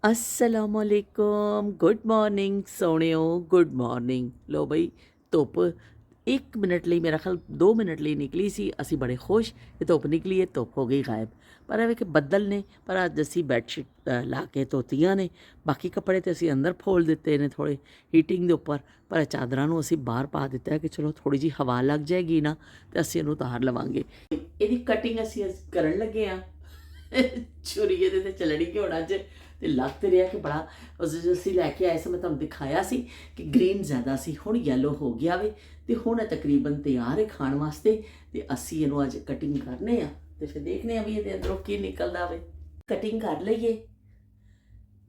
असलामुअलैकुम good morning सोहणियो good morning. लो बई धुप 1 minute ਲਈ मेरा ख्याल 2 मिनट ਲਈ ਨਿਕਲੀ ਸੀ। ਅਸੀਂ ਬੜੇ ਖੁਸ਼ ਕਿ ਧੁੱਪ ਨਿਕਲੀ ਹੈ, ਧੁੱਪ ਹੋ ਗਈ ਗਾਇਬ। ਪਰ ਇਹ ਕਿ ਬੱਦਲ ਨੇ, ਪਰ ਅੱਜ ਅਸੀਂ ਬੈੱਡਸ਼ੀਟ ਲਾ ਕੇ ਧੋਤੀਆਂ ਨੇ। ਬਾਕੀ ਕੱਪੜੇ ਤੇ ਅਸੀਂ ਅੰਦਰ ਫੋਲ ਦਿੱਤੇ ਨੇ ਥੋੜ੍ਹੇ ਹੀਟਿੰਗ ਦੇ ਉੱਪਰ, ਪਰ ਚਾਦਰਾਂ ਨੂੰ ਅਸੀਂ ਬਾਹਰ ਪਾ ਦਿੱਤਾ ਕਿ ਚਲੋ ਥੋੜ੍ਹੀ ਜਿਹੀ ਹਵਾ ਲੱਗ ਜਾਏਗੀ ਨਾ ਤੇ ਅਸੀਂ ਇਹਨੂੰ ਉਤਾਰ ਲਵਾਂਗੇ। ਇਹਦੀ ਕਟਿੰਗ ਅਸੀਂ ਕਰਨ ਲੱਗੇ ਹਾਂ। ਛੁਰੀ ਇਹਦੇ ਤੇ ਚੱਲਣੀ ਕਿ ਹੁਣ ਅੱਜ ਤੇ ਲੱਗ ਤੇ ਰਿਹਾ ਕਿ ਬੜਾ ਉਸ ਜੋ ਅਸੀਂ ਲੈ ਕੇ ਆਏ ਸੀ, ਮੈਂ ਤੁਹਾਨੂੰ ਦਿਖਾਇਆ ਸੀ ਕਿ ਗ੍ਰੀਨ ਜ਼ਿਆਦਾ ਸੀ, ਹੁਣ ਯੈਲੋ ਹੋ ਗਿਆ ਵੇ ਤੇ ਹੁਣ ਇਹ ਤਕਰੀਬਨ ਤਿਆਰ ਹੈ ਖਾਣ ਵਾਸਤੇ। ਤੇ ਅਸੀਂ ਇਹਨੂੰ ਅੱਜ ਕਟਿੰਗ ਕਰਨੇ ਆ ਤੇ ਫਿਰ ਦੇਖਨੇ ਆ ਵੀ ਇਹਦੇ ਅੰਦਰੋਂ ਕੀ ਨਿਕਲਦਾ ਵੇ। ਕਟਿੰਗ ਕਰ ਲਈਏ।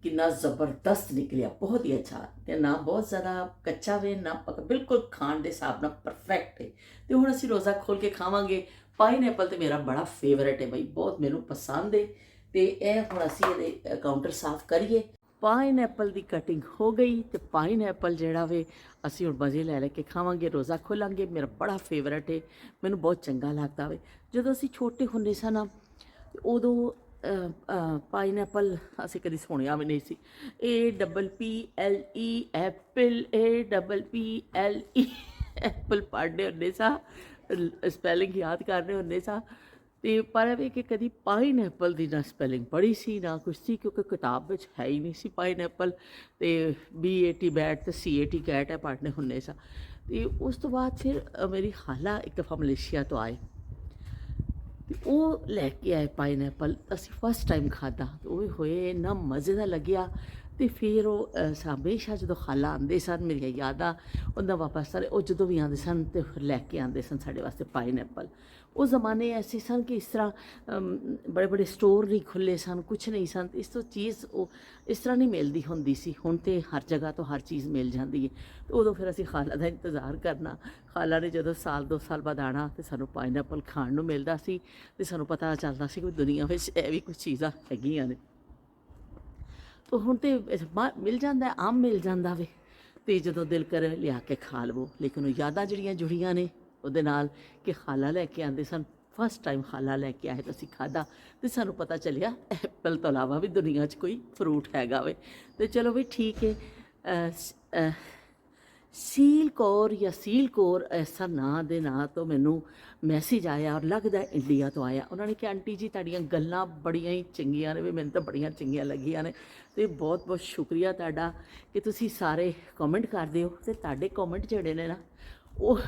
ਕਿੰਨਾ ਜ਼ਬਰਦਸਤ ਨਿਕਲਿਆ, ਬਹੁਤ ਹੀ ਅੱਛਾ ਤੇ ਨਾ ਬਹੁਤ ਜ਼ਿਆਦਾ ਕੱਚਾ ਵੇ ਨਾ ਪੱਕਾ, ਬਿਲਕੁਲ ਖਾਣ ਦੇ ਹਿਸਾਬ ਨਾਲ ਪਰਫੈਕਟ ਹੈ। ਤੇ ਹੁਣ ਅਸੀਂ ਰੋਜ਼ਾ ਖੋਲ ਕੇ ਖਾਵਾਂਗੇ। ਪਾਈਨਐਪਲ ਤੇ ਮੇਰਾ ਬੜਾ ਫੇਵਰੇਟ ਹੈ ਬਈ, ਬਹੁਤ ਮੈਨੂੰ ਪਸੰਦ ਹੈ। ਤੇ ਇਹ ਹੁਣ ਅਸੀਂ ਇਹਦੇ ਕਾਊਂਟਰ ਸਾਫ਼ ਕਰੀਏ। ਪਾਈਨਐਪਲ ਦੀ ਕਟਿੰਗ ਹੋ ਗਈ ਤੇ ਪਾਈਨਐਪਲ ਜਿਹੜਾ ਵੇ ਅਸੀਂ ਹੁਣ ਮਜ਼ੇ ਲੈ ਲੈ ਕੇ ਖਾਵਾਂਗੇ, ਰੋਜ਼ਾ ਖੋਲਾਂਗੇ। ਮੇਰਾ ਬੜਾ ਫੇਵਰੇਟ ਹੈ, ਮੈਨੂੰ ਬਹੁਤ ਚੰਗਾ ਲੱਗਦਾ ਵੇ। ਜਦੋਂ ਅਸੀਂ ਛੋਟੇ ਹੁੰਦੇ ਸਾਂ ਨਾ ਉਦੋਂ ਪਾਈਨਐਪਲ ਅਸੀਂ ਕਦੀ ਸੁਣਿਆ ਵੀ ਨਹੀਂ ਸੀ। APPLE ਐਪਲ, APPLE ਐਪਲ ਪੜ੍ਹਦੇ ਹੁੰਦੇ ਸਾਂ, ਸਪੈਲਿੰਗ ਯਾਦ ਕਰਨੇ ਹੁੰਦੇ ਸਾਂ। ਤੇ ਪਰ ਇਹ ਕਿ ਕਦੀ ਪਾਈਨਐਪਲ ਦੀ ਨਾ ਸਪੈਲਿੰਗ ਪੜ੍ਹੀ ਸੀ ਨਾ ਕੁਛ ਸੀ, ਕਿਉਂਕਿ ਕਿਤਾਬ ਵਿੱਚ ਹੈ ਹੀ ਨਹੀਂ ਸੀ ਪਾਈਨਐਪਲ। ਤੇ BAT ਬੈਟ ਤੇ CAT ਕੈਟ ਹੈ ਪੜ੍ਹਨੇ ਹੁੰਦੇ ਸਾਂ। ਤੇ ਉਸ ਤੋਂ ਬਾਅਦ ਫਿਰ ਮੇਰੀ ਖਾਲਾ ਇੱਕ ਦਫਾ ਮਲੇਸ਼ੀਆ ਤੋਂ ਆਏ ਤੇ ਉਹ ਲੈ ਕੇ ਆਏ ਪਾਈਨਐਪਲ। ਅਸੀਂ ਫਸਟ ਟਾਈਮ ਖਾਧਾ ਤੇ ਉਹ ਹੋਏ ਇੰਨਾ ਮਜ਼ੇ ਦਾ ਲੱਗਿਆ। ਤੇ ਫਿਰ ਉਹ ਹਮੇਸ਼ਾ ਜਦੋਂ ਖਾਲਾ ਆਉਂਦੇ ਸਨ, ਮੇਰੀਆਂ ਯਾਦਾਂ ਉਹਨਾਂ ਵਾਪਸ ਸਾਰੇ, ਉਹ ਜਦੋਂ ਵੀ ਆਉਂਦੇ ਸਨ ਤੇ ਲੈ ਕੇ ਆਉਂਦੇ ਸਨ ਸਾਡੇ ਵਾਸਤੇ ਪਾਈਨਐਪਲ। ਉਹ ਜ਼ਮਾਨੇ ਐਸੇ ਸਨ ਕਿ ਇਸ ਤਰ੍ਹਾਂ ਬੜੇ ਬੜੇ ਸਟੋਰ ਨਹੀਂ ਖੁੱਲ੍ਹੇ ਸਨ, ਕੁਛ ਨਹੀਂ ਸਨ। ਇਸ ਤੋਂ ਚੀਜ਼ ਉਹ ਇਸ ਤਰ੍ਹਾਂ ਨਹੀਂ ਮਿਲਦੀ ਹੁੰਦੀ ਸੀ। ਹੁਣ ਤੇ ਹਰ ਜਗ੍ਹਾ ਤੋਂ ਹਰ ਚੀਜ਼ ਮਿਲ ਜਾਂਦੀ ਹੈ। ਤੇ ਉਦੋਂ ਫਿਰ ਅਸੀਂ ਖਾਲਾ ਦਾ ਇੰਤਜ਼ਾਰ ਕਰਨਾ। ਖਾਲਾ ਨੇ ਜਦੋਂ ਸਾਲ 2 ਸਾਲ ਬਾਅਦ ਆਉਣਾ ਤੇ ਸਾਨੂੰ ਪਾਈਨਐਪਲ ਖਾਣ ਨੂੰ ਮਿਲਦਾ ਸੀ ਤੇ ਸਾਨੂੰ ਪਤਾ ਚੱਲਦਾ ਸੀ ਕਿ ਦੁਨੀਆ ਵਿੱਚ ਇਹ ਵੀ ਕੁਝ ਚੀਜ਼ਾਂ ਹੈਗੀਆਂ ਨੇ। तो ਹੁਣ ਤੇ ਮਿਲ ਜਾਂਦਾ, ਆਮ ਮਿਲ ਜਾਂਦਾ ਵੇ ਤੇ ਜਦੋਂ ਦਿਲ ਕਰੇ ਲਿਆ ਕੇ ਖਾ ਲਵੋ। ਲੇਕਿਨ ਉਹ ਯਾਦਾਂ ਜਿਹੜੀਆਂ ਜੁੜੀਆਂ ਨੇ ਉਹਦੇ ਨਾਲ ਕਿ ਖਾਲਾ ਲੈ ਕੇ ਆਉਂਦੇ ਸਨ। ਫਸਟ ਟਾਈਮ ਖਾਲਾ ਲੈ ਕੇ ਆਏ ਤਾਂ ਅਸੀਂ ਖਾਧਾ ਤੇ ਸਾਨੂੰ ਪਤਾ ਚੱਲਿਆ ਐਪਲ ਤੋਂ ਇਲਾਵਾ ਵੀ ਦੁਨੀਆ 'ਚ ਕੋਈ ਫਰੂਟ ਹੈਗਾ ਵੇ। ਤੇ ਚਲੋ ਵੀ ਠੀਕ ਹੈ। ਸੀਲ ਕੌਰ ਜਾਂ ਸੀਲ ਕੌਰ ਐਸਾ ਨਾਂ ਦੇ ਨਾਂ ਤੋਂ ਮੈਨੂੰ ਮੈਸੇਜ ਆਇਆ ਔਰ ਲੱਗਦਾ ਇੰਡੀਆ ਤੋਂ ਆਇਆ। ਉਹਨਾਂ ਨੇ ਕਿਹਾ ਆਂਟੀ ਜੀ ਤੁਹਾਡੀਆਂ ਗੱਲਾਂ ਬੜੀਆਂ ਹੀ ਚੰਗੀਆਂ ਨੇ ਵੀ, ਮੈਨੂੰ ਤਾਂ ਬੜੀਆਂ ਚੰਗੀਆਂ ਲੱਗੀਆਂ ਨੇ। ਤੇ ਬਹੁਤ ਬਹੁਤ ਸ਼ੁਕਰੀਆ ਤੁਹਾਡਾ ਕਿ ਤੁਸੀਂ ਸਾਰੇ ਕਮੈਂਟ ਕਰਦੇ ਹੋ ਤੇ ਤੁਹਾਡੇ ਕਮੈਂਟ ਜਿਹੜੇ ਨੇ ਨਾ ਉਹ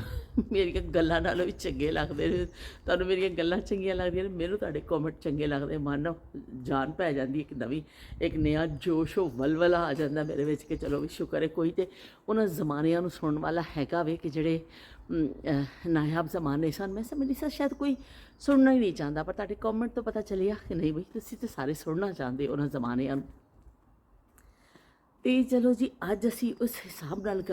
ਮੇਰੀਆਂ ਗੱਲਾਂ ਨਾਲੋਂ ਵੀ ਚੰਗੇ ਲੱਗਦੇ ਨੇ। ਤੁਹਾਨੂੰ ਮੇਰੀਆਂ ਗੱਲਾਂ ਚੰਗੀਆਂ ਲੱਗਦੀਆਂ ਨੇ, ਮੈਨੂੰ ਤੁਹਾਡੇ ਕਮੈਂਟ ਚੰਗੇ ਲੱਗਦੇ। ਮਨ ਜਾਨ ਪੈ ਜਾਂਦੀ ਇੱਕ ਨਵੀਂ, ਇੱਕ ਨया ਜੋਸ਼ ਵਲਵਲਾ ਆ ਜਾਂਦਾ ਮੇਰੇ ਵਿੱਚ ਕਿ ਚਲੋ ਵੀ ਸ਼ੁਕਰ ਹੈ ਕੋਈ ਤੇ ਉਹਨਾਂ ਜ਼ਮਾਨਿਆਂ ਨੂੰ ਸੁਣਨ ਵਾਲਾ ਹੈਗਾ ਵੇ ਕਿ ਜਿਹੜੇ ਨਾਯਾਬ ਜ਼ਮਾਨੇ ਸਨ। ਮੈਂ ਸਮਝਦੀ ਸਾਂ ਸ਼ਾਇਦ ਕੋਈ ਸੁਣਨਾ ਹੀ ਨਹੀਂ ਚਾਹੁੰਦਾ, ਪਰ ਤੁਹਾਡੇ ਕਮੈਂਟ ਤੋਂ ਪਤਾ ਚੱਲਿਆ ਕਿ ਨਹੀਂ ਬਈ ਤੁਸੀਂ ਤਾਂ ਸਾਰੇ ਸੁਣਨਾ ਚਾਹੁੰਦੇ ਉਹਨਾਂ ਜ਼ਮਾਨਿਆਂ ਨੂੰ। ਤੇ ਚਲੋ ਜੀ ਅੱਜ ਅਸੀਂ ਉਸ ਹਿਸਾਬ ਨਾਲ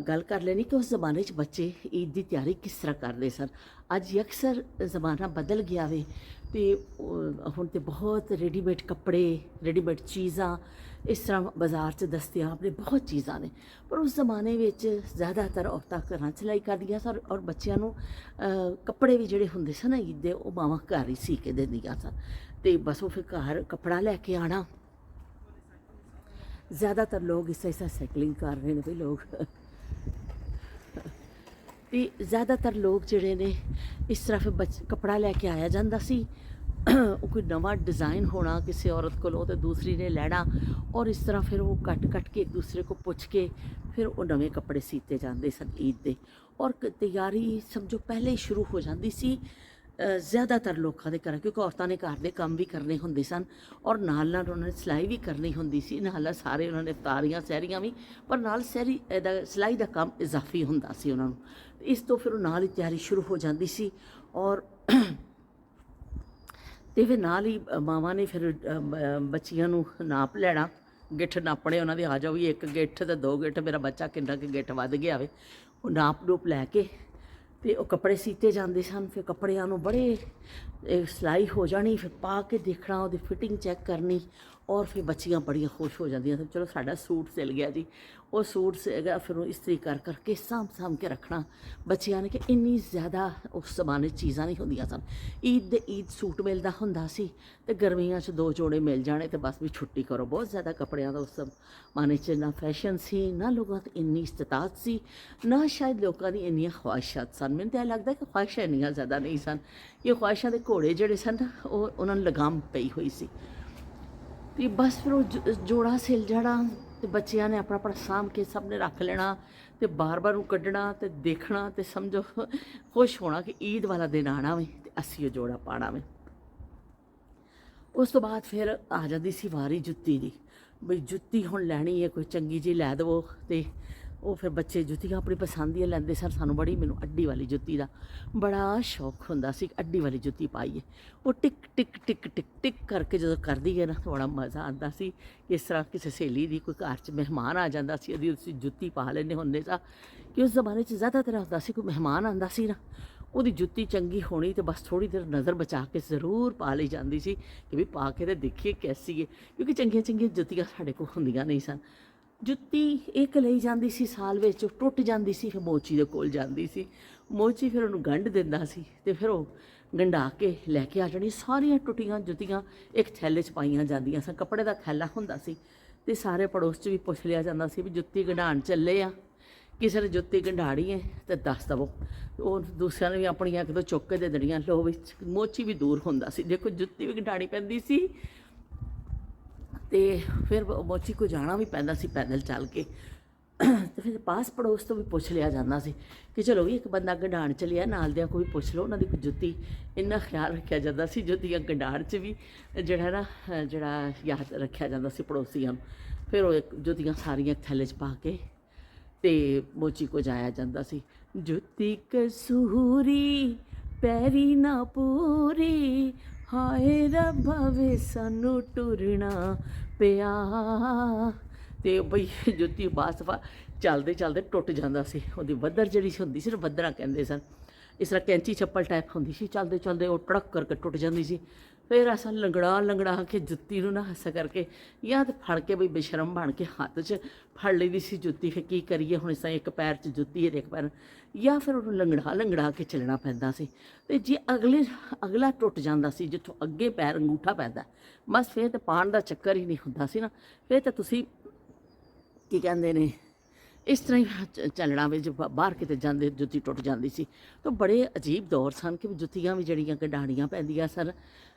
ਗੱਲ ਕਰ ਲੈਣੀ ਕਿ ਉਸ ਜ਼ਮਾਨੇ 'ਚ ਬੱਚੇ ਈਦ ਦੀ ਤਿਆਰੀ ਕਿਸ ਤਰ੍ਹਾਂ ਕਰਦੇ ਸਨ। ਅੱਜ ਅਕਸਰ ਜ਼ਮਾਨਾ ਬਦਲ ਗਿਆ ਵੇ ਤੇ ਹੁਣ ਤੇ ਬਹੁਤ ਰੈਡੀਮੇਡ ਕੱਪੜੇ, ਰੈਡੀਮੇਡ ਚੀਜ਼ਾਂ ਇਸ ਤਰ੍ਹਾਂ ਬਾਜ਼ਾਰ 'ਚ ਦਸਤਿਆਬ ਨੇ, ਬਹੁਤ ਚੀਜ਼ਾਂ ਨੇ। ਪਰ ਉਸ ਜ਼ਮਾਨੇ ਵਿੱਚ ਜ਼ਿਆਦਾਤਰ ਔਰਤਾਂ ਘਰਾਂ 'ਚ ਸਿਲਾਈ ਕਰਦੀਆਂ ਸਨ ਔਰ ਬੱਚਿਆਂ ਨੂੰ ਕੱਪੜੇ ਵੀ ਜਿਹੜੇ ਹੁੰਦੇ ਸਨ ਈਦ ਦੇ ਉਹ ਮਾਵਾਂ ਘਰ ਹੀ ਸੀ ਕੇ ਦਿੰਦੀਆਂ ਸਨ। ਤੇ ਬਸ ਉਹ ਫਿਰ ਘਰ ਕੱਪੜਾ ਲੈ ਕੇ ਆਉਣਾ। ज़्यादातर लोग इस तरह साइकलिंग कर रहे हैं भाई लोग ਤੇ ਜ਼ਿਆਦਾਤਰ ਲੋਕ ਜਿਹੜੇ ਨੇ ਇਸ ਤਰ੍ਹਾਂ ਫਿਰ ਕੱਪੜਾ ਲੈ ਕੇ ਆਇਆ ਜਾਂਦਾ ਸੀ। ਉਹ ਕੋਈ ਨਵਾਂ ਡਿਜ਼ਾਈਨ ਹੋਣਾ ਕਿਸੇ ਔਰਤ ਕੋਲੋਂ ਤੇ ਦੂਸਰੀ ਨੇ ਲੈਣਾ ਔਰ ਇਸ ਤਰ੍ਹਾਂ ਫਿਰ ਉਹ ਕੱਟ ਕੇ ਇੱਕ ਦੂਸਰੇ ਕੋ ਪੁੱਛ ਕੇ ਫਿਰ ਉਹ ਨਵੇਂ ਕੱਪੜੇ ਸੀਤੇ ਜਾਂਦੇ ਸਨ ਈਦ ਦੇ। ਔਰ ਤਿਆਰੀ ਸਮਝੋ ਪਹਿਲੇ ਹੀ ਸ਼ੁਰੂ ਹੋ ਜਾਂਦੀ ਸੀ ਜ਼ਿਆਦਾਤਰ ਲੋਕਾਂ ਦੇ ਘਰਾਂ, ਕਿਉਂਕਿ ਔਰਤਾਂ ਨੇ ਘਰ ਦੇ ਕੰਮ ਵੀ ਕਰਨੇ ਹੁੰਦੇ ਸਨ ਔਰ ਨਾਲ ਨਾਲ ਉਹਨਾਂ ਨੇ ਸਿਲਾਈ ਵੀ ਕਰਨੀ ਹੁੰਦੀ ਸੀ। ਨਾਲ ਸਾਰੇ ਉਹਨਾਂ ਨੇ ਇਫਤਾਰੀਆਂ ਸਹਿਰੀਆਂ ਵੀ, ਪਰ ਨਾਲ ਸਿਲਾਈ ਦਾ ਕੰਮ ਇਜ਼ਾਫੀ ਹੁੰਦਾ ਸੀ ਉਹਨਾਂ ਨੂੰ। ਇਸ ਤੋਂ ਫਿਰ ਉਹ ਨਾਲ ਹੀ ਤਿਆਰੀ ਸ਼ੁਰੂ ਹੋ ਜਾਂਦੀ ਸੀ। ਔਰ ਤੇ ਫਿਰ ਨਾਲ ਹੀ ਮਾਵਾਂ ਨੇ ਫਿਰ ਬੱਚੀਆਂ ਨੂੰ ਨਾਪ ਲੈਣਾ, ਗਿੱਠ ਨਾਪਣੇ ਉਹਨਾਂ ਦੇ। ਆ ਜਾਓ ਵੀ 1 ਗਿੱਠ ਤੇ 2 ਗਿੱਠ, ਮੇਰਾ ਬੱਚਾ ਕਿੰਨਾ ਕੁ ਗਿੱਠ ਵੱਧ ਗਿਆ ਵੇ। ਉਹ ਨਾਪ ਨੂਪ ਲੈ ਕੇ ਤੇ ਉਹ ਕੱਪੜੇ ਸੀਤੇ ਜਾਂਦੇ ਸਨ। ਫਿਰ ਕੱਪੜਿਆਂ ਨੂੰ ਬੜੇ ਸਿਲਾਈ ਹੋ ਜਾਣੀ, ਫਿਰ ਪਾ ਕੇ ਦੇਖਣਾ, ਉਹਦੀ ਫਿਟਿੰਗ ਚੈੱਕ ਕਰਨੀ, ਔਰ ਫਿਰ ਬੱਚੀਆਂ ਬੜੀਆਂ ਖੁਸ਼ ਹੋ ਜਾਂਦੀਆਂ ਸੀ, ਚਲੋ ਸਾਡਾ ਸੂਟ ਸਿਲ ਗਿਆ ਜੀ। ਉਹ ਸੂਟ ਸੀਗਾ, ਫਿਰ ਉਹ ਇਸਤਰੀ ਕਰ ਕਰਕੇ ਸਾਂਭ ਕੇ ਰੱਖਣਾ ਬੱਚਿਆਂ ਨੇ। ਕਿ ਇੰਨੀ ਜ਼ਿਆਦਾ ਉਸ ਜ਼ਮਾਨੇ 'ਚ ਚੀਜ਼ਾਂ ਨਹੀਂ ਹੁੰਦੀਆਂ ਸਨ। ਈਦ ਦੇ ਈਦ ਸੂਟ ਮਿਲਦਾ ਹੁੰਦਾ ਸੀ, ਅਤੇ ਗਰਮੀਆਂ 'ਚ 2 ਜੋੜੇ ਮਿਲ ਜਾਣੇ ਅਤੇ ਬਸ ਵੀ ਛੁੱਟੀ ਕਰੋ। ਬਹੁਤ ਜ਼ਿਆਦਾ ਕੱਪੜਿਆਂ ਦਾ ਉਸ ਜ਼ਮਾਨੇ 'ਚ ਨਾ ਫੈਸ਼ਨ ਸੀ, ਨਾ ਲੋਕਾਂ 'ਤੇ ਇੰਨੀ ਇਸਤਤਾਤ ਸੀ, ਨਾ ਸ਼ਾਇਦ ਲੋਕਾਂ ਦੀ ਇੰਨੀਆਂ ਖਵਾਹਿਸ਼ਾਤ ਸਨ। ਮੈਨੂੰ ਤਾਂ ਇਹ ਲੱਗਦਾ ਕਿ ਖਵਾਹਿਸ਼ਾਂ ਇੰਨੀਆਂ ਜ਼ਿਆਦਾ ਨਹੀਂ ਸਨ। ਇਹ ਖਵਾਹਿਸ਼ਾਂ ਦੇ ਘੋੜੇ ਜਿਹੜੇ ਸਨ ਉਹ ਉਹਨਾਂ ਨੂੰ ਲਗਾਮ ਪਈ ਹੋਈ ਸੀ। ਅਤੇ ਬਸ ਫਿਰ ਉਹ ਜੋੜਾ ਸਿਲ ਜਾਣਾ, ਅਤੇ ਬੱਚਿਆਂ ਨੇ ਆਪਣਾ ਆਪਣਾ ਸਾਂਭ ਕੇ ਸਭ ਨੇ ਰੱਖ ਲੈਣਾ, ਅਤੇ ਬਾਰ ਨੂੰ ਕੱਢਣਾ ਅਤੇ ਦੇਖਣਾ, ਅਤੇ ਸਮਝੋ ਖੁਸ਼ ਹੋਣਾ ਕਿ ਈਦ ਵਾਲਾ ਦਿਨ ਆਉਣਾ ਵੇ ਅਤੇ ਅਸੀਂ ਉਹ ਜੋੜਾ ਪਾਉਣਾ ਵੇ। ਉਸ ਤੋਂ ਬਾਅਦ ਫਿਰ ਆ ਜਾਂਦੀ ਸੀ ਵਾਰੀ ਜੁੱਤੀ ਦੀ, ਬਈ ਜੁੱਤੀ ਹੁਣ ਲੈਣੀ ਹੈ, ਕੋਈ ਚੰਗੀ ਜਿਹੀ ਲੈ ਦੇਵੋ। ਅਤੇ ਉਹ ਫਿਰ ਬੱਚੇ ਜੁੱਤੀਆਂ ਆਪਣੀ ਪਸੰਦ ਦੀਆਂ ਲੈਂਦੇ ਸਨ। ਮੈਨੂੰ ਅੱਡੀ ਵਾਲੀ ਜੁੱਤੀ ਦਾ ਬੜਾ ਸ਼ੌਕ ਹੁੰਦਾ ਸੀ, ਅੱਡੀ ਵਾਲੀ ਜੁੱਤੀ ਪਾਈਏ। ਉਹ ਟਿਕ ਟਿਕ ਟਿਕ ਟਿਕ ਟਿਕ ਕਰਕੇ ਜਦੋਂ ਕਰਦੀ ਹੈ ਨਾ, ਬੜਾ ਮਜ਼ਾ ਆਉਂਦਾ ਸੀ। ਇਸ ਤਰ੍ਹਾਂ ਕਿਸੇ ਸਹੇਲੀ ਦੀ ਕੋਈ ਘਰ 'ਚ ਮਹਿਮਾਨ ਆ ਜਾਂਦਾ ਸੀ, ਉਹਦੀ ਅਸੀਂ ਜੁੱਤੀ ਪਾ ਲੈਂਦੇ ਹੁੰਦੇ ਸਾਂ। ਕਿ ਉਸ ਜ਼ਮਾਨੇ 'ਚ ਜ਼ਿਆਦਾਤਰ ਹੁੰਦਾ ਸੀ, ਕੋਈ ਮਹਿਮਾਨ ਆਉਂਦਾ ਸੀ ਨਾ, ਉਹਦੀ ਜੁੱਤੀ ਚੰਗੀ ਹੋਣੀ ਅਤੇ ਬਸ ਥੋੜ੍ਹੀ ਦੇਰ ਨਜ਼ਰ ਬਚਾ ਕੇ ਜ਼ਰੂਰ ਪਾ ਲਈ ਜਾਂਦੀ ਸੀ ਕਿ ਵੀ ਪਾ ਕੇ ਤਾਂ ਦੇਖੀਏ ਕੈਸੀ ਹੈ। ਕਿਉਂਕਿ ਚੰਗੀਆਂ ਜੁੱਤੀਆਂ ਸਾਡੇ ਕੋਲ ਹੁੰਦੀਆਂ ਨਹੀਂ ਸਨ। ਜੁੱਤੀ ਇੱਕ ਲਈ ਜਾਂਦੀ ਸੀ, ਸਾਲ ਵਿੱਚ ਟੁੱਟ ਜਾਂਦੀ ਸੀ, ਫਿਰ ਮੋਚੀ ਦੇ ਕੋਲ ਜਾਂਦੀ ਸੀ। ਮੋਚੀ ਫਿਰ ਉਹਨੂੰ ਗੰਢ ਦਿੰਦਾ ਸੀ, ਅਤੇ ਫਿਰ ਉਹ ਗੰਢਾ ਕੇ ਲੈ ਕੇ ਆ ਜਾਣੀ। ਸਾਰੀਆਂ ਟੁੱਟੀਆਂ ਜੁੱਤੀਆਂ ਇੱਕ ਥੈਲੇ 'ਚ ਪਾਈਆਂ ਜਾਂਦੀਆਂ ਸਨ। ਕੱਪੜੇ ਦਾ ਥੈਲਾ ਹੁੰਦਾ ਸੀ, ਅਤੇ ਸਾਰੇ ਪੜੋਸ 'ਚ ਵੀ ਪੁੱਛ ਲਿਆ ਜਾਂਦਾ ਸੀ ਵੀ ਜੁੱਤੀ ਗੰਢਾਉਣ ਚੱਲੇ ਆ, ਕਿਸੇ ਨੇ ਜੁੱਤੀ ਗੰਢਾਣੀ ਹੈ ਤਾਂ ਦੱਸ ਦੇਵੋ। ਉਹ ਦੂਸਰਿਆਂ ਨੇ ਵੀ ਆਪਣੀਆਂ ਇੱਕ ਦੋ ਚੁੱਕ ਕੇ ਦੇ ਦੇਣੀਆਂ। ਲੋ ਵਿੱਚ ਮੋਚੀ ਵੀ ਦੂਰ ਹੁੰਦਾ ਸੀ, ਦੇਖੋ ਜੁੱਤੀ ਵੀ ਗੰਢਾਣੀ ਪੈਂਦੀ ਸੀ, ਅਤੇ ਫਿਰ ਮੋਚੀ ਕੋ ਜਾਣਾ ਵੀ ਪੈਂਦਾ ਸੀ ਪੈਦਲ ਚੱਲ ਕੇ। ਅਤੇ ਫਿਰ ਪਾਸ ਪੜੋਸ ਤੋਂ ਵੀ ਪੁੱਛ ਲਿਆ ਜਾਂਦਾ ਸੀ ਕਿ ਚਲੋ ਵੀ ਇੱਕ ਬੰਦਾ ਗੰਢਾਉਣ ਚੱਲਿਆ, ਨਾਲ ਦਿਆਂ ਕੋਈ ਪੁੱਛ ਲਓ ਉਹਨਾਂ ਦੀ ਕੋਈ ਜੁੱਤੀ। ਇੰਨਾ ਖਿਆਲ ਰੱਖਿਆ ਜਾਂਦਾ ਸੀ ਜੁੱਤੀਆਂ ਗੰਢਾਉਣ 'ਚ ਵੀ, ਜਿਹੜਾ ਯਾਦ ਰੱਖਿਆ ਜਾਂਦਾ ਸੀ ਪੜੋਸੀਆਂ ਨੂੰ। ਫਿਰ ਉਹ ਜੁੱਤੀਆਂ ਸਾਰੀਆਂ ਥੈਲੇ 'ਚ ਪਾ ਕੇ ਅਤੇ ਮੋਚੀ ਕੋ ਜਾਇਆ ਜਾਂਦਾ ਸੀ। ਜੁੱਤੀ ਕਸੂਰੀ ਪੈਰੀ ਨਾ ਪੂਰੀ, ਹਾਏ ਰੱਬਾ ਵੇ ਸਾਨੂੰ ਟੁਰਨਾ ਪਿਆ। ਅਤੇ ਬਈ ਜੁੱਤੀ ਬਾਸਫਾ ਚੱਲਦੇ ਟੁੱਟ ਜਾਂਦਾ ਸੀ। ਉਹਦੀ ਵੱਦਰ ਜਿਹੜੀ ਹੁੰਦੀ ਸੀ ਨਾ, ਵੱਦਰਾਂ ਕਹਿੰਦੇ ਸਨ, ਇਸ ਤਰ੍ਹਾਂ ਕੈਂਚੀ ਚੱਪਲ ਟਾਈਪ ਹੁੰਦੀ ਸੀ, ਚੱਲਦੇ ਉਹ ਟੜਕ ਕਰਕੇ ਟੁੱਟ ਜਾਂਦੀ ਸੀ। ਫਿਰ ਅਸਾਂ ਲੰਗੜਾ ਕੇ ਜੁੱਤੀ ਨੂੰ ਨਾ ਹੱਸਾ ਕਰਕੇ ਜਾਂ ਤਾਂ ਫੜ ਕੇ ਬਈ ਬੇਸ਼ਰਮ ਬਣ ਕੇ ਹੱਥ 'ਚ ਫੜ ਲਈ ਦੀ ਸੀ ਜੁੱਤੀ। ਫਿਰ ਕੀ ਕਰੀਏ ਹੁਣ, ਇਸ ਤਰ੍ਹਾਂ ਇੱਕ ਪੈਰ 'ਚ ਜੁੱਤੀ ਹੈ, ਇੱਕ ਪੈਰ, ਜਾਂ ਫਿਰ ਉਹਨੂੰ ਲੰਗੜਾ ਕੇ ਚੱਲਣਾ ਪੈਂਦਾ ਸੀ। ਅਤੇ ਜੇ ਅਗਲਾ ਟੁੱਟ ਜਾਂਦਾ ਸੀ ਜਿੱਥੋਂ ਅੱਗੇ ਪੈਰ ਅੰਗੂਠਾ ਪੈਂਦਾ, ਬਸ ਫਿਰ ਤਾਂ ਪਾਉਣ ਦਾ ਚੱਕਰ ਹੀ ਨਹੀਂ ਹੁੰਦਾ ਸੀ ਨਾ। ਫਿਰ ਤਾਂ ਤੁਸੀਂ ਕੀ ਕਹਿੰਦੇ ਨੇ, ਇਸ ਤਰ੍ਹਾਂ ਹੀ ਚੱਲਣਾ ਵੀ, ਜੇ ਬਾਹਰ ਕਿਤੇ ਜਾਂਦੇ ਜੁੱਤੀ ਟੁੱਟ ਜਾਂਦੀ ਸੀ। ਤਾਂ ਬੜੇ ਅਜੀਬ ਦੌਰ ਸਨ ਕਿ ਜੁੱਤੀਆਂ ਵੀ ਜਿਹੜੀਆਂ ਗੰਢਾਣੀਆਂ ਪੈਂਦੀਆਂ ਸਨ,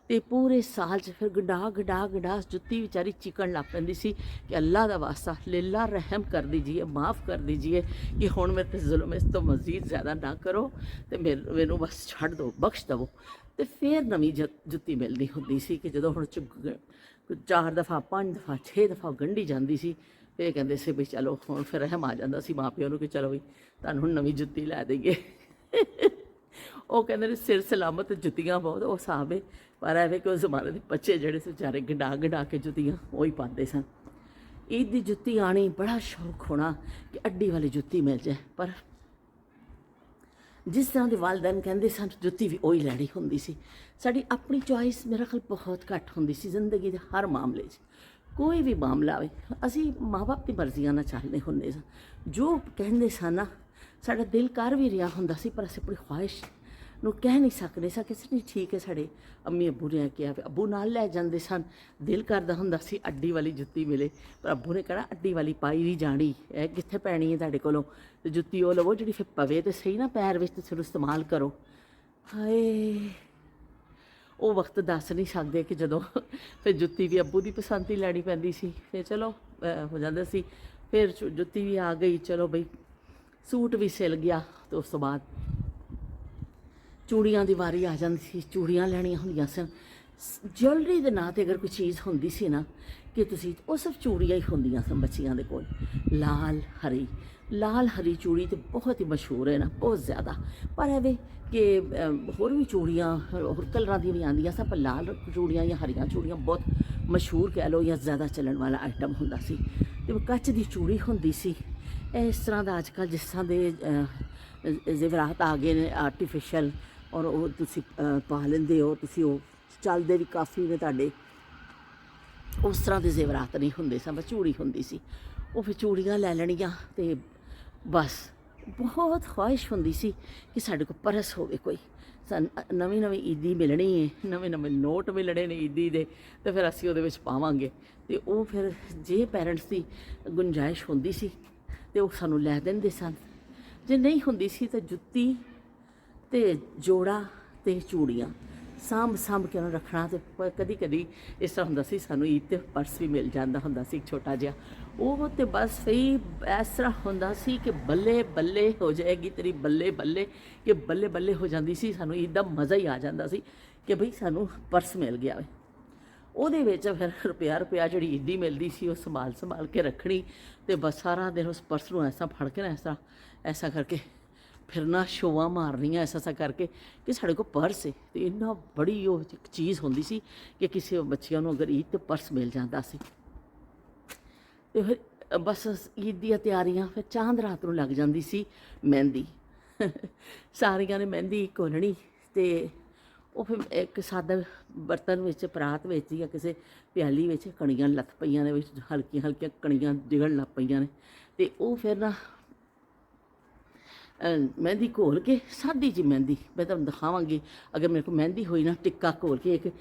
ਅਤੇ ਪੂਰੇ ਸਾਲ 'ਚ ਫਿਰ ਗੰਢਾ ਜੁੱਤੀ ਵਿਚਾਰੀ ਚੀਕਣ ਲੱਗ ਪੈਂਦੀ ਸੀ ਕਿ ਅੱਲਾ ਦਾ ਵਾਸਤਾ, ਲਿਲਾ ਰਹਿਮ ਕਰ ਦੀਜੀਏ, ਮਾफ़ ਕਰ ਦੀਜੀਏ ਕਿ ਹੁਣ ਮੇਰੇ 'ਤੇ ਜ਼ੁਲਮ ਇਸ ਤੋਂ ਮਜ਼ੀਦ ਜ਼ਿਆਦਾ ਨਾ ਕਰੋ, ਅਤੇ ਮੈਨੂੰ ਬਸ ਛੱਡ ਦਿਓ, ਬਖਸ਼ ਦੇਵੋ। ਅਤੇ ਫਿਰ ਨਵੀਂ ਜੁੱਤੀ ਮਿਲਦੀ ਹੁੰਦੀ ਸੀ ਕਿ ਜਦੋਂ ਹੁਣ 4 ਦਫਾ 5 ਦਫਾ 6 ਦਫਾ ਗੰਢੀ ਜਾਂਦੀ ਸੀ। ਇਹ ਕਹਿੰਦੇ ਸੀ ਵੀ ਚਲੋ ਹੁਣ ਫਿਰ ਰਹਿਮ ਆ ਜਾਂਦਾ ਸੀ ਮਾਂ ਪਿਓ ਨੂੰ ਕਿ ਚਲੋ ਵੀ ਤੁਹਾਨੂੰ ਹੁਣ ਨਵੀਂ ਜੁੱਤੀ ਲੈ ਦੇਈਏ। ਉਹ ਕਹਿੰਦੇ ਨੇ ਸਿਰ ਸਲਾਮਤ ਜੁੱਤੀਆਂ ਬਹੁਤ, ਉਹ ਹਿਸਾਬ ਹੈ। ਪਰ ਐਵੇਂ ਕਿ ਉਸ ਜ਼ਮਾਨੇ ਦੇ ਬੱਚੇ ਜਿਹੜੇ ਸੀ ਵਿਚਾਰੇ ਗੰਢਾ ਕੇ ਜੁੱਤੀਆਂ ਉਹੀ ਪਾਉਂਦੇ ਸਨ। ਈਦ ਦੀ ਜੁੱਤੀ ਆਉਣੀ, ਬੜਾ ਸ਼ੌਕ ਹੋਣਾ ਕਿ ਅੱਡੀ ਵਾਲੀ ਜੁੱਤੀ ਮਿਲ ਜਾਏ। ਪਰ ਜਿਸ ਤਰ੍ਹਾਂ ਦੇ ਵਾਲਿदैन ਕਹਿੰਦੇ ਸਨ, ਜੁੱਤੀ ਵੀ ਉਹੀ ਲੈਣੀ ਹੁੰਦੀ ਸੀ। ਸਾਡੀ ਆਪਣੀ ਚੋਇਸ ਮੇਰਾ ਖਿਆਲ ਬਹੁਤ ਘੱਟ ਹੁੰਦੀ ਸੀ ਜ਼ਿੰਦਗੀ ਦੇ ਹਰ ਮਾਮਲੇ 'ਚ। ਕੋਈ ਵੀ ਮਾਮਲਾ ਹੋਵੇ, ਅਸੀਂ ਮਾਂ ਬਾਪ ਦੀ ਮਰਜ਼ੀਆਂ ਨਾਲ ਚੱਲਦੇ ਹੁੰਦੇ ਸਾਂ। ਜੋ ਕਹਿੰਦੇ ਸਨ ਨਾ, ਸਾਡਾ ਦਿਲ ਕਰ ਵੀ ਰਿਹਾ ਹੁੰਦਾ ਸੀ, ਪਰ ਅਸੀਂ ਆਪਣੀ ਖੁਆਇਸ਼ ਨੂੰ ਕਹਿ ਨਹੀਂ ਸਕਦੇ ਸਾਂ ਕਿਸੇ ਨਹੀਂ। ਠੀਕ ਹੈ, ਸਾਡੇ ਅੰਮੀ ਅੱਬੂ ਨੇ ਕਿਹਾ, ਅੱਬੂ ਨਾਲ ਲੈ ਜਾਂਦੇ ਸਨ। ਦਿਲ ਕਰਦਾ ਹੁੰਦਾ ਸੀ ਅੱਡੀ ਵਾਲੀ ਜੁੱਤੀ ਮਿਲੇ, ਪਰ ਅੱਬੂ ਨੇ ਕਹਿਣਾ ਅੱਡੀ ਵਾਲੀ ਪਾਈ ਨਹੀਂ ਜਾਣੀ, ਇਹ ਕਿੱਥੇ ਪੈਣੀ ਹੈ ਤੁਹਾਡੇ ਕੋਲੋਂ, ਅਤੇ ਜੁੱਤੀ ਉਹ ਲਵੋ ਜਿਹੜੀ ਫਿਰ ਪਵੇ ਤਾਂ ਸਹੀ ਨਾ ਪੈਰ ਵਿੱਚ, ਤੁਸੀਂ ਇਸਤੇਮਾਲ ਕਰੋ। ਹਾਏ, ਉਹ ਵਕਤ ਦੱਸ ਨਹੀਂ ਸਕਦੇ ਕਿ ਜਦੋਂ ਫਿਰ ਜੁੱਤੀ ਵੀ ਅੱਬੂ ਦੀ ਪਸੰਦ ਦੀ ਲੈਣੀ ਪੈਂਦੀ ਸੀ। ਫਿਰ ਚਲੋ ਹੋ ਜਾਂਦਾ ਸੀ, ਫਿਰ ਜੁੱਤੀ ਵੀ ਆ ਗਈ, ਚਲੋ ਬਈ ਸੂਟ ਵੀ ਸਿਲ ਗਿਆ। ਅਤੇ ਉਸ ਤੋਂ ਬਾਅਦ ਚੂੜੀਆਂ ਦੀ ਵਾਰੀ ਆ ਜਾਂਦੀ ਸੀ, ਚੂੜੀਆਂ ਲੈਣੀਆਂ ਹੁੰਦੀਆਂ ਸਨ। ਜਵੈਲਰੀ ਦੇ ਨਾਂ 'ਤੇ ਅਗਰ ਕੋਈ ਚੀਜ਼ ਹੁੰਦੀ ਸੀ ਨਾ ਕਿ ਤੁਸੀਂ, ਉਹ ਸਿਰਫ ਚੂੜੀਆਂ ਹੀ ਹੁੰਦੀਆਂ ਸਨ ਬੱਚੀਆਂ ਦੇ ਕੋਲ। ਲਾਲ ਹਰੀ ਚੂੜੀ ਤਾਂ ਬਹੁਤ ਹੀ ਮਸ਼ਹੂਰ ਹੈ ਨਾ, ਬਹੁਤ ਜ਼ਿਆਦਾ। ਪਰ ਐਵੇਂ ਕਿ ਹੋਰ ਵੀ ਚੂੜੀਆਂ ਹੋਰ ਕਲਰਾਂ ਦੀਆਂ ਵੀ ਆਉਂਦੀਆਂ ਸਨ, ਪਰ ਲਾਲ ਚੂੜੀਆਂ ਜਾਂ ਹਰੀਆਂ ਚੂੜੀਆਂ ਬਹੁਤ ਮਸ਼ਹੂਰ ਕਹਿ ਲਓ ਜਾਂ ਜ਼ਿਆਦਾ ਚੱਲਣ ਵਾਲਾ ਆਈਟਮ ਹੁੰਦਾ ਸੀ। ਅਤੇ ਉਹ ਕੱਚ ਦੀ ਚੂੜੀ ਹੁੰਦੀ ਸੀ। ਇਸ ਤਰ੍ਹਾਂ ਦਾ ਅੱਜ ਕੱਲ੍ਹ ਜਿਸ ਤਰ੍ਹਾਂ ਦੇ ਜ਼ੇਵਰਾਤ ਆ ਗਏ ਨੇ ਆਰਟੀਫਿਸ਼ਲ, ਔਰ ਉਹ ਤੁਸੀਂ ਪਾ ਲੈਂਦੇ ਹੋ, ਤੁਸੀਂ ਉਹ ਚੱਲਦੇ ਵੀ ਕਾਫੀ ਨੇ ਤੁਹਾਡੇ। ਉਸ ਤਰ੍ਹਾਂ ਦੇ ਜ਼ੇਵਰਾਤ ਨਹੀਂ ਹੁੰਦੇ ਸਨ, ਬਸ ਚੂੜੀ ਹੁੰਦੀ ਸੀ। ਉਹ ਫਿਰ ਚੂੜੀਆਂ ਲੈ ਲੈਣੀਆਂ ਅਤੇ ਬਸ ਬਹੁਤ ਖਵਾਹਿਸ਼ ਹੁੰਦੀ ਸੀ ਕਿ ਸਾਡੇ ਕੋਲ ਪਰਸ ਹੋਵੇ ਕੋਈ। ਨਵੀਂ ਨਵੀਂ ਈਦੀ ਮਿਲਣੀ ਹੈ, ਨਵੇਂ ਨਵੇਂ ਨੋਟ ਮਿਲਣੇ ਨੇ ਈਦੀ ਦੇ, ਅਤੇ ਫਿਰ ਅਸੀਂ ਉਹਦੇ ਵਿੱਚ ਪਾਵਾਂਗੇ। ਅਤੇ ਉਹ ਫਿਰ ਜੇ ਪੈਰੈਂਟਸ ਦੀ ਗੁੰਜਾਇਸ਼ ਹੁੰਦੀ ਸੀ ਅਤੇ ਉਹ ਸਾਨੂੰ ਲੈ ਦਿੰਦੇ ਸਨ, ਜੇ ਨਹੀਂ ਹੁੰਦੀ ਸੀ ਤਾਂ ਜੁੱਤੀ ਅਤੇ ਜੋੜਾ ਅਤੇ ਚੂੜੀਆਂ ਸਾਂਭ ਕੇ ਉਹਨੂੰ ਰੱਖਣਾ। ਅਤੇ ਕਦੀ ਕਦੀ ਇਸ ਤਰ੍ਹਾਂ ਹੁੰਦਾ ਸੀ ਸਾਨੂੰ ਈਦ 'ਤੇ ਪਰਸ ਵੀ ਮਿਲ ਜਾਂਦਾ ਹੁੰਦਾ ਸੀ ਇੱਕ ਛੋਟਾ ਜਿਹਾ। ਉਹ ਤਾਂ ਬਸ ਸਹੀ ਇਸ ਤਰ੍ਹਾਂ ਹੁੰਦਾ ਸੀ ਕਿ ਬੱਲੇ ਬੱਲੇ ਹੋ ਜਾਏਗੀ ਤੇਰੀ, ਬੱਲੇ ਬੱਲੇ, ਕਿ ਬੱਲੇ ਬੱਲੇ ਹੋ ਜਾਂਦੀ ਸੀ। ਸਾਨੂੰ ਈਦ ਦਾ ਮਜ਼ਾ ਹੀ ਆ ਜਾਂਦਾ ਸੀ ਕਿ ਬਈ ਸਾਨੂੰ ਪਰਸ ਮਿਲ ਗਿਆ ਵੇ। ਉਹਦੇ ਵਿੱਚ ਫਿਰ ਰੁਪਇਆ ਜਿਹੜੀ ਈਦੀ ਮਿਲਦੀ ਸੀ ਉਹ ਸੰਭਾਲ ਕੇ ਰੱਖਣੀ, ਅਤੇ ਬਸ ਸਾਰਾ ਦਿਨ ਉਸ ਪਰਸ ਨੂੰ ਐਸਾ ਫੜ ਕੇ ਨਾ ਐਸਾ ਕਰਕੇ ਫਿਰਨਾ, ਸ਼ੋਆਂ ਮਾਰਨੀਆਂ ਐਸਾ ਕਰਕੇ ਕਿ ਸਾਡੇ ਕੋਲ ਪਰਸ ਹੈ। ਅਤੇ ਇੰਨਾ ਬੜੀ ਉਹ ਇੱਕ ਚੀਜ਼ ਹੁੰਦੀ ਸੀ ਕਿ ਕਿਸੇ ਬੱਚਿਆਂ ਨੂੰ ਅਗਰ ਈਦ 'ਤੇ ਪਰਸ ਮਿਲ ਜਾਂਦਾ ਸੀ। ਅਤੇ ਫਿਰ ਬਸ ਈਦ ਦੀਆਂ ਤਿਆਰੀਆਂ, ਫਿਰ ਚਾਂਦ ਰਾਤ ਨੂੰ ਲੱਗ ਜਾਂਦੀ ਸੀ ਮਹਿੰਦੀ। ਸਾਰੀਆਂ ਨੇ ਮਹਿੰਦੀ ਘੋਲਣੀ, ਅਤੇ ਉਹ ਫਿਰ ਇੱਕ ਸਾਦਾ ਬਰਤਨ ਵਿੱਚ, ਪਰਾਤ ਵਿੱਚ ਜਾਂ ਕਿਸੇ ਪਿਆਲੀ ਵਿੱਚ ਕਣੀਆਂ ਲੱਥ ਪਈਆਂ ਨੇ, ਵਿੱਚ ਹਲਕੀਆਂ ਹਲਕੀਆਂ ਕਣੀਆਂ ਡਿੱਗਣ ਲੱਗ ਪਈਆਂ ਨੇ, ਅਤੇ ਉਹ ਫਿਰ ਨਾ ਮਹਿੰਦੀ ਘੋਲ ਕੇ, ਸਾਦੀ ਜਿਹੀ ਮਹਿੰਦੀ ਮੈਂ ਤੁਹਾਨੂੰ ਦਿਖਾਵਾਂਗੀ। ਅਗਰ ਮੇਰੇ ਕੋਲ ਮਹਿੰਦੀ ਹੋਈ ਨਾ, ਟਿੱਕਾ ਘੋਲ ਕੇ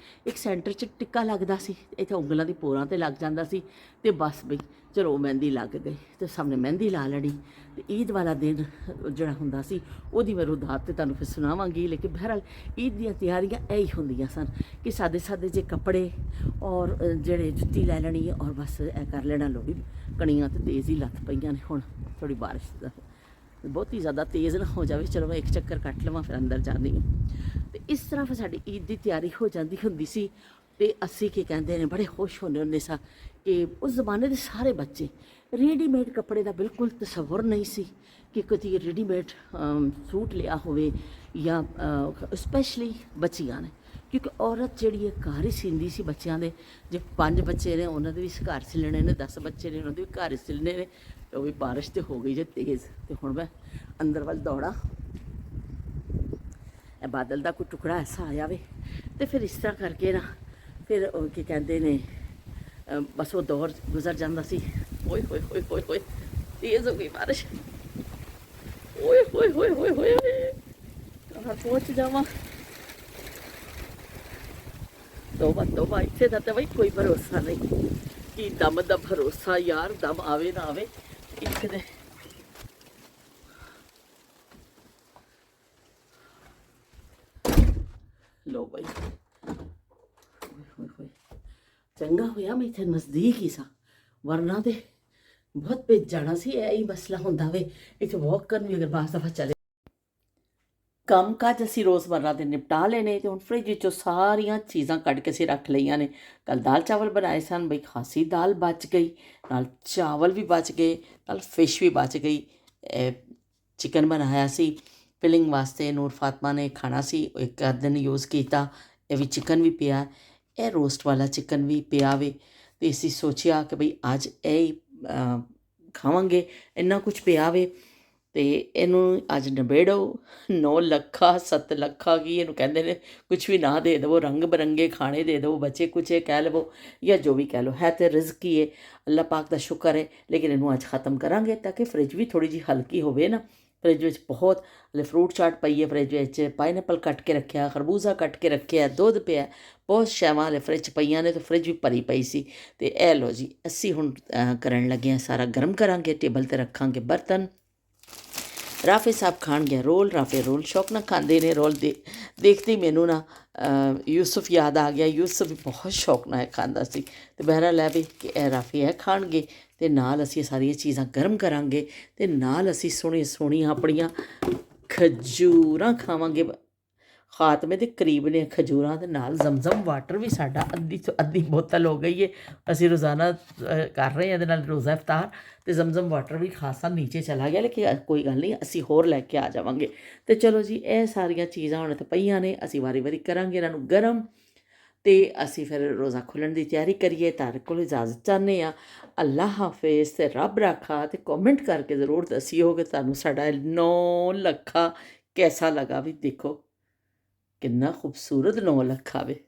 ਇੱਕ ਸੈਂਟਰ 'ਚ ਟਿੱਕਾ ਲੱਗਦਾ ਸੀ, ਇੱਥੇ ਉਂਗਲਾਂ ਦੀ ਪੋਰਾਂ 'ਤੇ ਲੱਗ ਜਾਂਦਾ ਸੀ, ਅਤੇ ਬਸ ਬਈ ਚਲੋ ਉਹ ਮਹਿੰਦੀ ਲੱਗ ਗਈ ਅਤੇ ਸਾਹਮਣੇ ਮਹਿੰਦੀ ਲਾ ਲੈਣੀ। ਅਤੇ ਈਦ ਵਾਲਾ ਦਿਨ ਜਿਹੜਾ ਹੁੰਦਾ ਸੀ ਉਹਦੀ ਮੈਂ ਰੁਦਾਤ 'ਤੇ ਤੁਹਾਨੂੰ ਫਿਰ ਸੁਣਾਵਾਂਗੀ। ਲੇਕਿਨ ਬਹਰਹਾਲ ਈਦ ਦੀਆਂ ਤਿਆਰੀਆਂ ਇਹ ਹੀ ਹੁੰਦੀਆਂ ਸਨ ਕਿ ਸਾਦੇ ਜਿਹੇ ਕੱਪੜੇ, ਔਰ ਜਿਹੜੇ ਜੁੱਤੀ ਲੈ ਲੈਣੀ, ਔਰ ਬਸ ਇਹ ਕਰ ਲੈਣਾ। ਲੋਹੜੀ ਕਣੀਆਂ ਤਾਂ ਤੇਜ਼ ਹੀ ਲੱਥ ਪਈਆਂ ਨੇ, ਹੁਣ ਥੋੜ੍ਹੀ ਬਾਰਿਸ਼ ਦਾ ਬਹੁਤੀ ਜ਼ਿਆਦਾ ਤੇਜ਼ ਨਾ ਹੋ ਜਾਵੇ, ਚਲੋ ਮੈਂ ਇੱਕ ਚੱਕਰ ਕੱਟ ਲਵਾਂ ਫਿਰ ਅੰਦਰ ਜਾਂਦੀ ਹਾਂ। ਅਤੇ ਇਸ ਤਰ੍ਹਾਂ ਫਿਰ ਸਾਡੀ ਈਦ ਦੀ ਤਿਆਰੀ ਹੋ ਜਾਂਦੀ ਹੁੰਦੀ ਸੀ, ਅਤੇ ਅਸੀਂ ਕੀ ਕਹਿੰਦੇ ਨੇ ਬੜੇ ਖੁਸ਼ ਹੁੰਦੇ ਸਾਂ ਕਿ ਉਸ ਜ਼ਮਾਨੇ ਦੇ ਸਾਰੇ ਬੱਚੇ ਰੈਡੀਮੇਡ ਕੱਪੜੇ ਦਾ ਬਿਲਕੁਲ ਤਸੱਵੁਰ ਨਹੀਂ ਸੀ ਕਿ ਕਦੀ ਰੈਡੀਮੇਡ ਸੂਟ ਲਿਆ ਹੋਵੇ, ਜਾਂ ਸਪੈਸ਼ਲੀ ਬੱਚੀਆਂ ਨੇ, ਕਿਉਂਕਿ ਔਰਤ ਜਿਹੜੀ ਹੈ ਘਰ ਹੀ ਸੀਂਦੀ ਸੀ ਬੱਚਿਆਂ ਦੇ। ਜੇ 5 ਬੱਚੇ ਨੇ ਉਹਨਾਂ ਦੇ ਵੀ ਘਰ ਸਿਲਣੇ ਨੇ, 10 ਬੱਚੇ ਨੇ ਉਹਨਾਂ ਦੇ ਵੀ ਘਰ ਹੀ ਸਿਲਣੇ ਨੇ। ਉਹ ਵੀ ਬਾਰਿਸ਼ ਤੇ ਹੋ ਗਈ ਜੇ ਤੇਜ਼, ਅਤੇ ਹੁਣ ਮੈਂ ਅੰਦਰ ਵੱਲ ਦੌੜਾਂ, ਇਹ ਬਾਦਲ ਦਾ ਕੋਈ ਟੁਕੜਾ ਐਸਾ ਆਇਆ ਵੇ। ਅਤੇ ਫਿਰ ਇਸ ਤਰ੍ਹਾਂ ਕਰਕੇ ਨਾ ਫਿਰ ਉਹ ਕੀ ਕਹਿੰਦੇ ਨੇ ਬਸ ਉਹ ਦੌਰ ਗੁਜ਼ਰ ਜਾਂਦਾ ਸੀ। ਓਏ ਹੋਏ ਹੋਏ ਹੋਏ ਹੋਏ, ਤੇਜ਼ ਹੋ ਗਈ ਬਾਰਿਸ਼। ਓਏ ਹੋਏ ਹੋਏ ਹੋਏ ਹੋਏ, ਕਹਾਂ ਪਹੁੰਚ ਜਾਵਾਂ। ਤੋਬਾ ਇੱਥੇ ਦਾ ਤਾਂ ਬਈ ਕੋਈ ਭਰੋਸਾ ਨਹੀਂ ਕਿ ਦਮ ਦਾ ਭਰੋਸਾ ਯਾਰ, ਦਮ ਆਵੇ ਨਾ ਆਵੇ। ਇੱਕ ਦੇ ਲੋ ਬਈ, ਚੰਗਾ ਹੋਇਆ ਮੈਂ ਇੱਥੇ ਨਜ਼ਦੀਕ ਹੀ ਸਾਂ, ਵਰਨਾ ਤੇ ਬਹੁਤ ਭੇਜ ਜਾਣਾ ਸੀ। ਇਹ ਹੀ ਮਸਲਾ ਹੁੰਦਾ ਵੇ, ਇੱਥੇ ਵਾਕ ਕਰਨ ਵੀ ਅਗਰ ਬਾਹਰ ਦਫਾ ਚਲੇ। ਕੰਮ ਕਾਜ ਅਸੀਂ ਰੋਜ਼ਮਰਰਾ ਦੇ ਨਿਪਟਾ ਲੈਣੇ, ਅਤੇ ਹੁਣ ਫਰਿੱਜ ਵਿੱਚੋਂ ਸਾਰੀਆਂ ਚੀਜ਼ਾਂ ਕੱਢ ਕੇ ਅਸੀਂ ਰੱਖ ਲਈਆਂ ਨੇ। ਕੱਲ੍ਹ ਦਾਲ ਚਾਵਲ ਬਣਾਏ ਸਨ, ਬਈ ਖਾਸੀ ਦਾਲ ਬਚ ਗਈ, ਨਾਲ ਚਾਵਲ ਵੀ ਬਚ ਗਏ, ਨਾਲ ਫਿਸ਼ ਵੀ ਬਚ ਗਈ। ਚਿਕਨ ਬਣਾਇਆ ਸੀ ਫਿਲਿੰਗ ਵਾਸਤੇ, ਨੂਰ ਫਾਤਮਾ ਨੇ ਖਾਣਾ ਸੀ, ਇੱਕ ਦਿਨ ਯੂਜ਼ ਕੀਤਾ। ਇਹ ਵੀ ਚਿਕਨ ਵੀ ਪਿਆ, ਇਹ ਰੋਸਟ ਵਾਲਾ ਚਿਕਨ ਵੀ ਪਿਆ ਵੇ। ਅਤੇ ਅਸੀਂ ਸੋਚਿਆ ਕਿ ਬਈ ਅੱਜ ਇਹ ਖਾਵਾਂਗੇ, ਇੰਨਾ ਕੁਛ ਪਿਆ ਵੇ, ਅਤੇ ਇਹਨੂੰ ਅੱਜ ਨਿਬੇੜੋ। 9 ਲੱਖਾਂ 7 ਲੱਖਾਂ ਕੀ ਇਹਨੂੰ ਕਹਿੰਦੇ ਨੇ, ਕੁਛ ਵੀ ਨਾ ਦੇ ਦੇਵੋ, ਰੰਗ ਬਿਰੰਗੇ ਖਾਣੇ ਦੇ ਦਿਓ, ਬੱਚੇ ਕੁਛੇ ਕਹਿ ਲਵੋ ਜਾਂ ਜੋ ਵੀ ਕਹਿ ਲਓ, ਹੈ ਤਾਂ ਰਿਜ਼ਕ ਹੀ ਹੈ, ਅੱਲਾਹ ਪਾਕ ਦਾ ਸ਼ੁਕਰ ਹੈ। ਲੇਕਿਨ ਇਹਨੂੰ ਅੱਜ ਖ਼ਤਮ ਕਰਾਂਗੇ ਤਾਂ ਕਿ ਫਰਿੱਜ ਵੀ ਥੋੜ੍ਹੀ ਜਿਹੀ ਹਲਕੀ ਹੋਵੇ ਨਾ। ਫਰਿੱਜ ਵਿੱਚ ਬਹੁਤ ਹਲੇ ਫਰੂਟ ਚਾਟ ਪਈ ਹੈ, ਫਰਿੱਜ ਵਿੱਚ ਪਾਈਨਐਪਲ ਕੱਟ ਕੇ ਰੱਖਿਆ, ਖਰਬੂਜ਼ਾ ਕੱਟ ਕੇ ਰੱਖਿਆ, ਦੁੱਧ ਪਿਆ, ਬਹੁਤ ਸ਼ੈਵਾਂ ਹਲੇ ਫਰਿੱਜ 'ਚ ਪਈਆਂ ਨੇ, ਅਤੇ ਫਰਿੱਜ ਵੀ ਭਰੀ ਪਈ ਸੀ। ਅਤੇ ਇਹ ਲਓ ਜੀ, ਅਸੀਂ ਹੁਣ ਕਰਨ ਲੱਗੇ ਹਾਂ, ਸਾਰਾ ਗਰਮ ਕਰਾਂਗੇ, ਟੇਬਲ 'ਤੇ ਰੱਖਾਂਗੇ ਬਰਤਨ। ਰਾਫੇ ਸਾਹਿਬ ਖਾਣਗੇ ਰੋਲ, ਰਾਫੇ ਰੋਲ ਸ਼ੌਕ ਨਾਲ ਖਾਂਦੇ ਨੇ। ਰੋਲ ਦੇਖਦੇ ਮੈਨੂੰ ਨਾ ਯੂਸਫ ਯਾਦ ਆ ਗਿਆ, ਯੂਸਫ ਵੀ ਬਹੁਤ ਸ਼ੌਕ ਨਾਲ ਖਾਂਦਾ ਸੀ। ਅਤੇ ਬਹਿਰਹਾਲ ਹੈ ਵੀ ਕਿ ਇਹ ਰਾਫੇ ਇਹ ਖਾਣਗੇ, ਅਤੇ ਨਾਲ ਅਸੀਂ ਸਾਰੀਆਂ ਚੀਜ਼ਾਂ ਗਰਮ ਕਰਾਂਗੇ, ਅਤੇ ਨਾਲ ਅਸੀਂ ਸੋਹਣੀਆਂ ਆਪਣੀਆਂ ਖਜੂਰਾਂ ਖਾਵਾਂਗੇ। ਖਾਤਮੇ ਦੇ ਕਰੀਬ ਨੇ ਖਜੂਰਾਂ ਦੇ ਨਾਲ। ਜ਼ਮਜ਼ਮ ਵਾਟਰ ਵੀ ਸਾਡਾ ਅੱਧੀ ਤੋਂ ਅੱਧੀ ਬੋਤਲ ਹੋ ਗਈ ਹੈ, ਅਸੀਂ ਰੋਜ਼ਾਨਾ ਕਰ ਰਹੇ ਹਾਂ ਇਹਦੇ ਨਾਲ ਰੋਜ਼ਾ ਇਫਤਾਰ, ਅਤੇ ਜ਼ਮਜ਼ਮ ਵਾਟਰ ਵੀ ਖਾਸਾ ਨੀਚੇ ਚਲਾ ਗਿਆ। ਲੇਕਿਨ ਕੋਈ ਗੱਲ ਨਹੀਂ, ਅਸੀਂ ਹੋਰ ਲੈ ਕੇ ਆ ਜਾਵਾਂਗੇ। ਅਤੇ ਚਲੋ ਜੀ, ਇਹ ਸਾਰੀਆਂ ਚੀਜ਼ਾਂ ਹੁਣ ਇੱਥੇ ਪਈਆਂ ਨੇ, ਅਸੀਂ ਵਾਰੀ ਕਰਾਂਗੇ ਇਹਨਾਂ ਨੂੰ ਗਰਮ। ਤੇ ਅਸੀਂ ਫਿਰ ਰੋਜ਼ਾ ਖੋਲ੍ਹਣ ਦੀ ਤਿਆਰੀ ਕਰੀਏ। ਤੁਹਾਡੇ ਕੋਲ ਇਜਾਜ਼ਤ ਚਾਹੁੰਦੇ ਹਾਂ। ਅੱਲਾ ਹਾਫਿਜ਼ ਤੇ ਰੱਬ ਰਾਖਾ। ਤੇ ਕਮੈਂਟ ਕਰਕੇ ਜ਼ਰੂਰ ਦੱਸਿਓ ਕਿ ਤੁਹਾਨੂੰ ਸਾਡਾ 9 ਲੱਖਾ कैसा लगा। भी देखो कितना खूबसूरत 9 ਲੱਖਾ ਵੇ।